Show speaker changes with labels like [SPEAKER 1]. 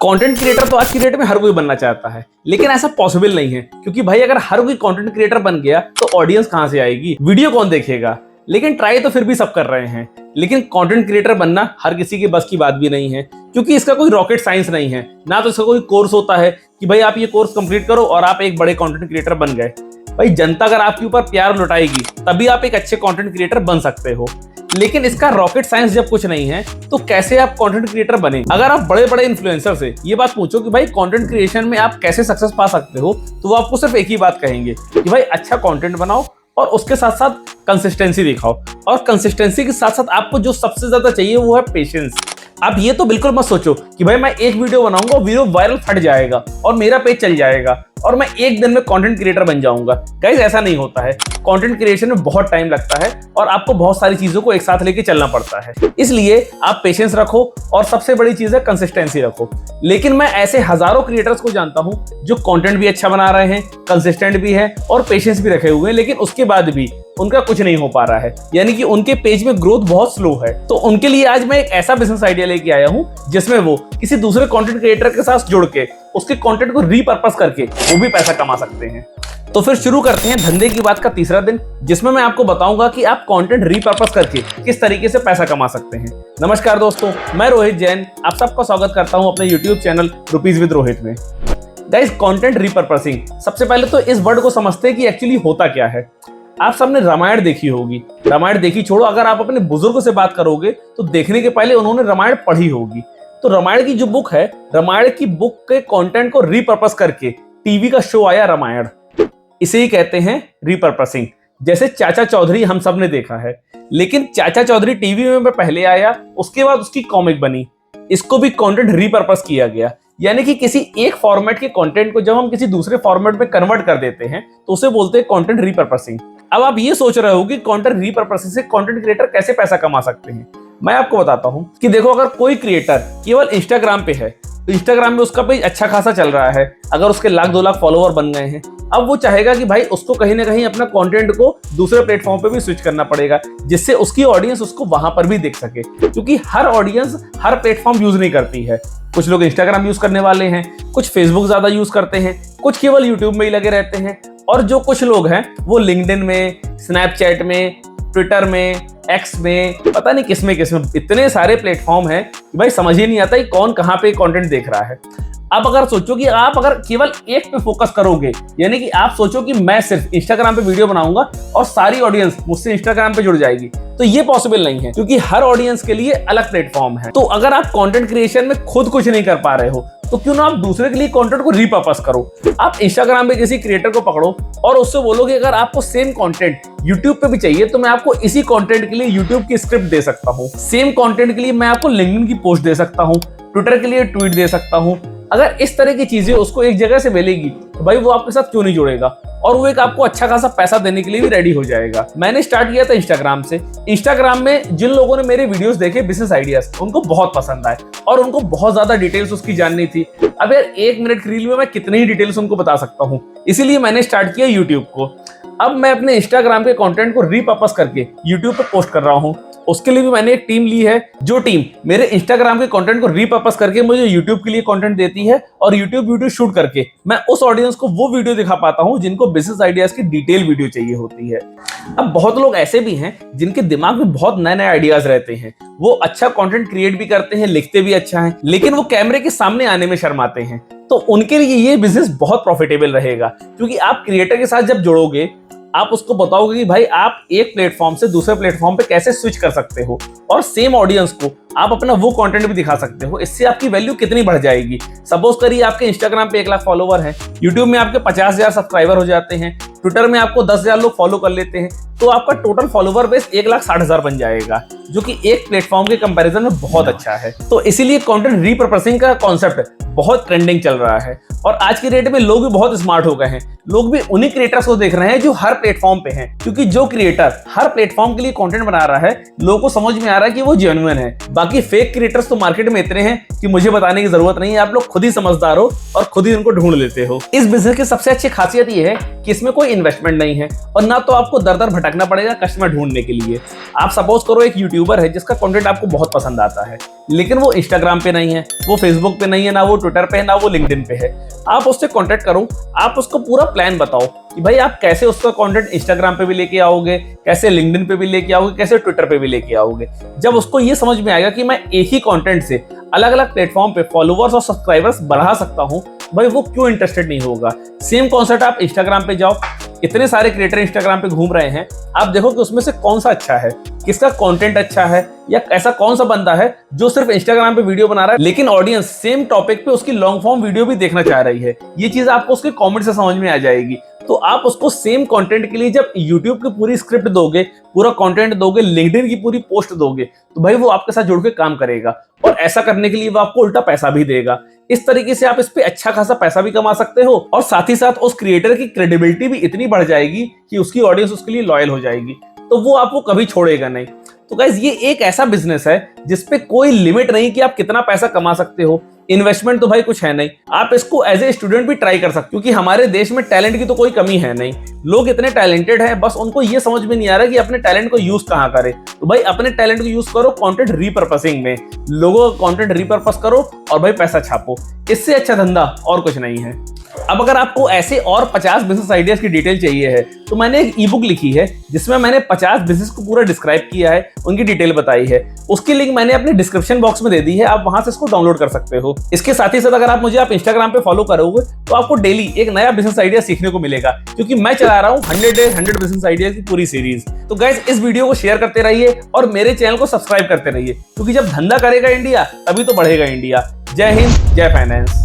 [SPEAKER 1] Content creator तो आज की डेट में हर कोई बनना चाहता है, लेकिन ऐसा पॉसिबल नहीं है क्योंकि भाई अगर हर कोई कंटेंट क्रिएटर बन गया तो ऑडियंस कहां से आएगी, वीडियो कौन देखेगा। लेकिन ट्राई तो फिर भी सब कर रहे हैं, लेकिन कंटेंट क्रिएटर बनना हर किसी की बस की बात भी नहीं है क्योंकि इसका कोई रॉकेट साइंस नहीं है, ना तो इसका कोई कोर्स होता है कि भाई आप ये कोर्स कंप्लीट करो और आप एक बड़े कंटेंट क्रिएटर बन गए। भाई जनता अगर आपके ऊपर प्यार लुटाएगी तभी आप एक अच्छे कंटेंट क्रिएटर बन सकते हो, लेकिन इसका रॉकेट साइंस जब कुछ नहीं है तो कैसे आप कंटेंट क्रिएटर बने। अगर आप बड़े बड़े इन्फ्लुएंसर से ये बात पूछो कि भाई कंटेंट क्रिएशन में आप कैसे सक्सेस पा सकते हो, तो वो आपको सिर्फ एक ही बात कहेंगे कि भाई अच्छा कंटेंट बनाओ और उसके साथ साथ कंसिस्टेंसी दिखाओ। और कंसिस्टेंसी के साथ साथ आपको जो सबसे ज्यादा चाहिए वो है पेशेंस। आप ये तो बिल्कुल मत सोचो कि भाई मैं एक वीडियो बनाऊंगा, वीडियो वायरल फट जाएगा और मेरा पेज चल जाएगा और मैं एक दिन में कंटेंट क्रिएटर बन जाऊंगा। गाइस ऐसा नहीं होता है, कंटेंट क्रिएशन में बहुत टाइम लगता है और आपको बहुत सारी चीजों को एक साथ लेके चलना पड़ता है। इसलिए आप पेशेंस रखो और सबसे बड़ी चीज है कंसिस्टेंसी रखो। लेकिन मैं ऐसे हजारों क्रिएटर्स को जानता हूं जो कंटेंट भी अच्छा बना रहे हैं, कंसिस्टेंट भी है और पेशेंस भी रखे हुए हैं, लेकिन उसके बाद भी उनका कुछ नहीं हो पा रहा है, यानी कि उनके पेज में ग्रोथ बहुत स्लो है। तो उनके लिए आज मैं एक ऐसा बिजनेस आइडिया लेके आया हूं जिसमें वो किसी दूसरे कंटेंट क्रिएटर के साथ जुड़ के उसके कंटेंट को रीपर्पस करके वो भी पैसा कमा सकते हैं। तो फिर शुरू करते हैं धंधे की बात का तीसरा दिन, जिसमें मैं आपको बताऊंगा कि आप कंटेंट रीपर्पस करके किस तरीके से पैसा कमा सकते हैं। नमस्कार दोस्तों, मैं रोहित जैन आप सबका स्वागत करता हूं अपने YouTube channel rupees with Rohit में। गाइस कंटेंट रीपर्पसिंग, सबसे पहले तो इस वर्ड को समझते हैं कि एक्चुअली होता क्या है। आप सबने रामायण देखी होगी, रामायण देखी छोड़ो, अगर आप अपने बुजुर्गों से बात करोगे तो देखने के पहले उन्होंने रामायण पढ़ी होगी। तो रामायण की जो बुक है, रामायण की बुक के कंटेंट को रीपर्पस करके टीवी का शो आया रामायण, इसे ही कहते हैं रीपर्पसिंग। जैसे चाचा चौधरी हम सब ने देखा है, लेकिन चाचा चौधरी टीवी में पहले आया, उसके बाद उसकी कॉमिक बनी, इसको भी कंटेंट रीपर्पस किया गया। यानी कि किसी एक फॉर्मेट के कंटेंट को जब हम किसी दूसरे फॉर्मेट में कन्वर्ट कर देते हैं तो उसे बोलते हैं कंटेंट रीपर्पसिंग। अब आप ये सोच रहे हो कि कंटेंट रीपर्पसिंग से कंटेंट क्रिएटर कैसे पैसा कमा सकते हैं। मैं आपको बताता हूं कि देखो, अगर कोई क्रिएटर केवल इंस्टाग्राम पे है तो इंस्टाग्राम में उसका पेज अच्छा खासा चल रहा है, अगर उसके 1-2 लाख फॉलोवर बन गए हैं, अब वो चाहेगा कि भाई उसको कहीं ना कहीं अपना कंटेंट को दूसरे प्लेटफॉर्म पे भी स्विच करना पड़ेगा, जिससे उसकी ऑडियंस उसको वहां पर भी देख सके। क्योंकि हर ऑडियंस हर प्लेटफॉर्म यूज नहीं करती है, कुछ लोग इंस्टाग्राम यूज करने वाले हैं, कुछ फेसबुक ज्यादा यूज करते हैं, कुछ केवल यूट्यूब में ही लगे रहते हैं, और जो कुछ लोग हैं वो लिंक्डइन में, स्नैपचैट में, ट्विटर में, एक्स में, पता नहीं किसमें इतने सारे प्लेटफॉर्म हैं कि भाई समझ ही नहीं आता कि कौन कहाँ पे कंटेंट देख रहा है। अब अगर सोचो कि आप अगर केवल एक पे फोकस करोगे, यानी कि आप सोचो कि मैं सिर्फ इंस्टाग्राम पे वीडियो बनाऊंगा और सारी ऑडियंस मुझसे इंस्टाग्राम पे जुड़ जाएगी, तो ये पॉसिबल नहीं है क्योंकि हर ऑडियंस के लिए अलग प्लेटफॉर्म है। तो अगर आप कंटेंट क्रिएशन में खुद कुछ नहीं कर पा रहे हो तो क्यों ना आप दूसरे के लिए कंटेंट को रीपर्पस करो। आप इंस्टाग्राम पे किसी क्रिएटर को पकड़ो और उससे बोलो कि अगर आपको सेम कंटेंट यूट्यूब पे भी चाहिए तो मैं आपको इसी कंटेंट के लिए यूट्यूब की स्क्रिप्ट दे सकता हूँ, सेम कंटेंट के लिए मैं आपको लिंक्डइन की पोस्ट दे सकता हूँ, ट्विटर के लिए ट्वीट दे सकता हूँ। अगर इस तरह की चीजें उसको एक जगह से मिलेगी तो भाई वो आपके साथ क्यों नहीं जुड़ेगा, और वो एक आपको अच्छा खासा पैसा देने के लिए भी रेडी हो जाएगा। मैंने स्टार्ट किया था इंस्टाग्राम से। इंस्टाग्राम में जिन लोगों ने मेरे वीडियोस देखे बिजनेस आइडियाज, उनको बहुत पसंद आए और उनको बहुत ज्यादा डिटेल्स उसकी जाननी थी। अब यार 1 मिनट की रील में मैं कितनी ही डिटेल्स उनको बता सकता हूँ, इसीलिए मैंने स्टार्ट किया यूट्यूब को। अब मैं अपने इंस्टाग्राम के कंटेंट को रीपर्पस करके यूट्यूब पे पोस्ट कर रहा हूँ। उसके लिए भी मैंने एक टीम ली है, जो टीम मेरे इंस्टाग्राम के कंटेंट को रीपर्पस करके मुझे यूट्यूब के लिए कंटेंट देती है और यूट्यूब वीडियो शूट करके मैं उस ऑडियंस को वो वीडियो दिखा पाता हूँ जिनको बिजनेस आइडियाज की डिटेल वीडियो चाहिए होती है। अब बहुत लोग ऐसे भी हैं जिनके दिमाग में बहुत नए नए आइडियाज रहते हैं, वो अच्छा कंटेंट क्रिएट भी करते हैं, लिखते भी अच्छा है, लेकिन वो कैमरे के सामने आने में शर्माते हैं। तो उनके लिए ये बिजनेस बहुत प्रॉफिटेबल रहेगा, क्योंकि आप क्रिएटर के साथ जब जुड़ोगे आप उसको बताओगे कि भाई आप एक प्लेटफॉर्म से दूसरे प्लेटफॉर्म पे कैसे स्विच कर सकते हो और सेम ऑडियंस को आप अपना वो कंटेंट भी दिखा सकते हो। इससे आपकी वैल्यू कितनी बढ़ जाएगी। सपोज करिए आपके इंस्टाग्राम पे 1 लाख फॉलोवर हैं, यूट्यूब में आपके 50,000 सब्सक्राइबर हो जाते हैं, ट्विटर में आपको 10,000 लोग फॉलो कर लेते हैं, तो आपका टोटल फॉलोवर बेस 1,60,000 बन जाएगा, जो कि एक प्लेटफॉर्म के कंपैरिजन में बहुत अच्छा है। तो इसीलिए कंटेंट रीपर्पसिंग का कॉन्सेप्ट बहुत ट्रेंडिंग चल रहा है और आज की डेट में लोग भी बहुत स्मार्ट हो गए हैं। लोग भी उन्हीं क्रिएटर्स को देख रहे हैं जो हर प्लेटफॉर्म पे हैं, क्योंकि जो क्रिएटर हर प्लेटफॉर्म के लिए कंटेंट बना रहा है लोगों को समझ में आ रहा है कि वो जेन्युइन है। बाकी फेक क्रिएटर्स तो मार्केट में इतने हैं कि मुझे बताने की जरूरत नहीं है, आप लोग खुद ही समझदार हो और खुद ही उनको ढूंढ लेते हो। इस बिजनेस की सबसे अच्छी खासियत ये है कि इसमें कोई इन्वेस्टमेंट नहीं है और ना तो आपको दर दर भटकना पड़ेगा कस्टमर ढूंढने के लिए। आप सपोज करो एक यूट्यूबर है जिसका कंटेंट आपको बहुत पसंद आता है, लेकिन वो इंस्टाग्राम पे नहीं है, वो फेसबुक पे नहीं है, ना वो ट्विटर पे है, ना वो लिंक्डइन पे है। आप उससे कांटेक्ट करो, आप उसको पूरा प्लान बताओ कि भाई आप कैसे उसका कंटेंट इंस्टाग्राम पे भी लेके आओगे, कैसे लिंक्डइन पे भी लेके आओगे, कैसे ट्विटर पे भी लेके आओगे। जब उसको ये समझ में आएगा कि मैं एक ही कंटेंट से अलग अलग प्लेटफॉर्म पे फॉलोअर्स और सब्सक्राइबर्स बढ़ा सकता हूँ, भाई वो क्यों इंटरेस्टेड नहीं होगा। सेम कॉन्सेप्ट आप इंस्टाग्राम पे जाओ, इतने सारे क्रिएटर इंस्टाग्राम पे घूम रहे हैं, आप देखो कि उसमें से कौन सा अच्छा है, किसका कंटेंट अच्छा है, या ऐसा कौन सा बंदा है जो सिर्फ इंस्टाग्राम पे वीडियो बना रहा है लेकिन ऑडियंस सेम टॉपिक पे उसकी लॉन्ग फॉर्म वीडियो भी देखना चाह रही है। ये चीज आपको उसके कमेंट से समझ में आ जाएगी। तो आप उसको सेम कंटेंट के लिए जब YouTube की पूरी स्क्रिप्ट दोगे, पूरा कंटेंट दोगे, लिंक्डइन की पूरी पोस्ट दोगे, तो भाई वो आपके साथ जुड़ के काम करेगा और ऐसा करने के लिए वो आपको उल्टा पैसा भी देगा। इस तरीके से आप इस पे अच्छा खासा पैसा भी कमा सकते हो और साथ ही साथ उस क्रिएटर की क्रेडिबिलिटी भी इतनी बढ़ जाएगी कि उसकी ऑडियंस उसके लिए लॉयल हो जाएगी, तो वो आपको कभी छोड़ेगा नहीं। तो गाइस ये एक ऐसा बिजनेस है जिसपे कोई लिमिट नहीं कि आप कितना पैसा कमा सकते हो। इन्वेस्टमेंट तो भाई कुछ है नहीं, आप इसको एज ए स्टूडेंट भी ट्राई कर सकते हो, क्योंकि हमारे देश में टैलेंट की तो कोई कमी है नहीं। लोग इतने टैलेंटेड हैं, बस उनको ये समझ में नहीं आ रहा कि अपने टैलेंट को यूज कहाँ करें। तो भाई अपने टैलेंट को यूज करो कंटेंट रीपर्पसिंग में, लोगों का कंटेंट रीपर्पस करो और भाई पैसा छापो। इससे अच्छा धंधा और कुछ नहीं है। अब अगर आपको ऐसे और 50 बिजनेस आइडियाज की डिटेल चाहिए है तो मैंने एक ई बुक लिखी है जिसमें मैंने 50 बिजनेस को पूरा डिस्क्राइब किया है, उनकी डिटेल बताई है। उसकी लिंक मैंने अपने डिस्क्रिप्शन बॉक्स में दे दी है, आप वहां से इसको डाउनलोड कर सकते हो। इसके साथ ही साथ अगर आप मुझे इंस्टाग्राम पे फॉलो करोगे तो आपको डेली एक नया बिजनेस आइडिया सीखने को मिलेगा, क्योंकि मैं चला रहा हूँ 100 डेज 100 बिजनेस आइडियाज की पूरी सीरीज। तो गाइस इस वीडियो को शेयर करते रहिए और मेरे चैनल को सब्सक्राइब करते रहिए, क्योंकि जब धंधा करेगा इंडिया तभी तो बढ़ेगा इंडिया। जय हिंद, जय फाइनेंस।